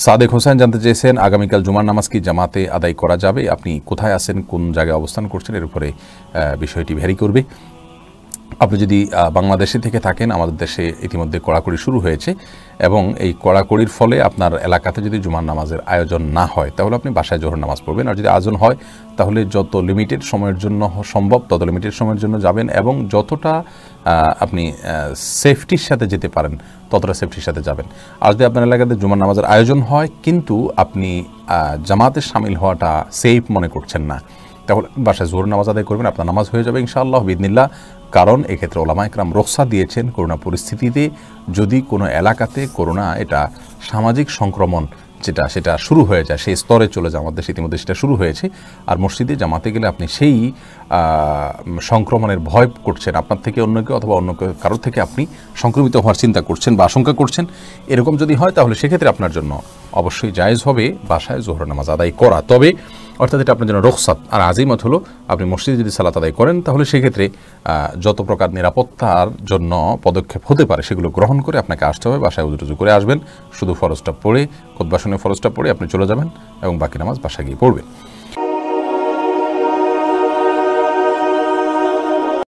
সাদেক হোসেন জানতে চেয়েছেন আগামীকাল জুমার নামাজ কি জামাতে আদায় করা যাবে, আপনি কোথায় আছেন, কোন জায়গায় অবস্থান করছেন, এর উপরে বিষয়টি ভ্যারি করবে। আপনি যদি বাংলাদেশে থেকে থাকেন, আমাদের দেশে ইতিমধ্যে কড়াকড়ি শুরু হয়েছে এবং এই কড়াকড়ির ফলে আপনার এলাকাতে যদি জুমার নামাজের আয়োজন না হয় তাহলে আপনি বাসায় জোহর নামাজ পড়বেন। আর যদি আয়োজন হয় তাহলে যত লিমিটেড সময়ের জন্য সম্ভব তত লিমিটেড সময়ের জন্য যাবেন এবং যতটা আপনি সেফটির সাথে যেতে পারেন ততটা সেফটির সাথে যাবেন। আর যদি আপনার এলাকাতে জুমার নামাজের আয়োজন হয় কিন্তু আপনি জামাতে শামিল হওয়াটা সেফ মনে করছেন না, তাহলে বাসায় জোহর নামাজ আদায় করবেন, আপনার নামাজ হয়ে যাবে ইনশাআল্লাহ বিইذনিল্লাহ। কারণ এক্ষেত্রে ওলামা ইকরাম রুখসা দিয়েছেন করোনা পরিস্থিতিতে যদি কোনো এলাকাতে করোনা এটা সামাজিক সংক্রমণ সেটা শুরু হয়ে যায়, সেই স্তরে চলে যায়, আমাদের দেশে ইতিমধ্যে সেটা শুরু হয়েছে। আর মসজিদে জামাতে গেলে আপনি সেই সংক্রমণের ভয় করছেন, আপনার থেকে অন্য কেউ অথবা অন্য কারোর থেকে আপনি সংক্রমিত হওয়ার চিন্তা করছেন বা আশঙ্কা করছেন, এরকম যদি হয় তাহলে সেক্ষেত্রে আপনার জন্য অবশ্যই জায়েজ হবে বাসায় জোহর নামাজ আদায় করা। তবে অর্থাৎ এটা আপনার জন্য রুখসাত আর আজিমত হলো আপনি মসজিদে যদি সালাত আদায় করেন তাহলে সেক্ষেত্রে যত প্রকার নিরাপত্তার জন্য পদক্ষেপ হতে পারে সেগুলো গ্রহণ করে আপনাকে আসতে হবে, বাসায় উজু করে আসবেন, শুধু ফরজটা পড়ে খুতবা শুনে ফরজটা পড়ে আপনি চলে যাবেন এবং বাকি নামাজ বাসায় গিয়ে পড়বেন।